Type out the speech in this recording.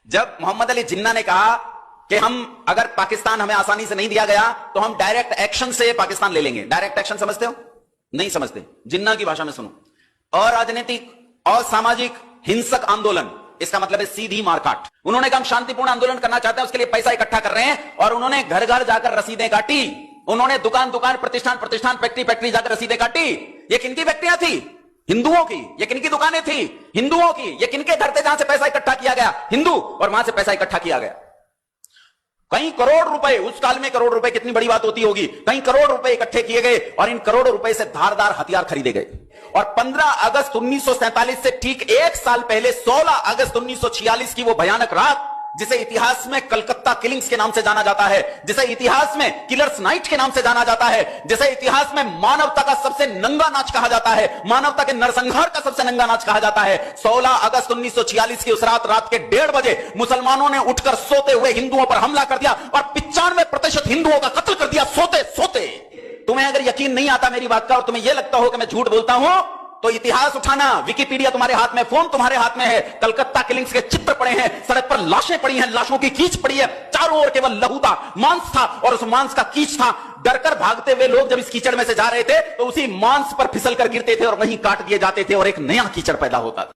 जब मोहम्मद अली जिन्ना ने कहा कि हम अगर पाकिस्तान हमें आसानी से नहीं दिया गया तो हम डायरेक्ट एक्शन से पाकिस्तान ले लेंगे। डायरेक्ट एक्शन समझते हो? नहीं समझते। जिन्ना की भाषा में सुनो। अराजनीतिक और सामाजिक हिंसक आंदोलन, इसका मतलब है सीधी मारकाट। उन्होंने कहा हम शांतिपूर्ण आंदोलन करना चाहते हैं, उसके लिए पैसा इकट्ठा कर रहे हैं, और उन्होंने घर घर जाकर रसीदें काटी। उन्होंने दुकान दुकान, प्रतिष्ठान प्रतिष्ठान, फैक्ट्री फैक्ट्री जाकर रसीदें काटी। ये किनकी फैक्ट्रियां थी? हिंदुओं की। ये किनकी दुकानें थी? हिंदुओं की। ये किनके घर थे जहां से पैसा इकट्ठा किया गया? हिंदू। और वहां से पैसा इकट्ठा किया गया कई करोड़ रुपए। उस काल में करोड़ रुपए कितनी बड़ी बात होती होगी। कई करोड़ रुपए इकट्ठे किए गए और इन करोड़ों रुपए से धारदार हथियार खरीदे गए। और 15 अगस्त 1947 से ठीक एक साल पहले 16 अगस्त 1946 की वो भयानक रात, जिसे इतिहास में कलकत्ता किलिंग्स के नाम से जाना जाता है, जिसे इतिहास में किलर्स नाइट के नाम से जाना जाता है, जिसे इतिहास में मानवता का सबसे नंगा नाच कहा जाता है, मानवता के नरसंहार का सबसे नंगा नाच कहा जाता है। 16 अगस्त 1946 की उस रात के 1:30 बजे मुसलमानों ने उठकर सोते हुए हिंदुओं पर हमला कर दिया और 95% हिंदुओं का कत्ल कर दिया सोते सोते। तुम्हें अगर यकीन नहीं आता मेरी बात का और तुम्हें यह लगता हो कि मैं झूठ बोलता हूं, तो इतिहास उठाना, विकिपीडिया तुम्हारे हाथ में, फोन तुम्हारे हाथ में है, कलकत्ता किलिंग्स के चित्र पड़े हैं, सड़क पर लाशें पड़ी हैं, लाशों की कीच पड़ी है, चारों ओर केवल लहू था, मांस था और उस मांस का कीच था। डरकर भागते हुए लोग जब इस कीचड़ में से जा रहे थे तो उसी मांस पर फिसल कर गिरते थे और वहीं काट दिए जाते थे और एक नया कीचड़ पैदा होता था।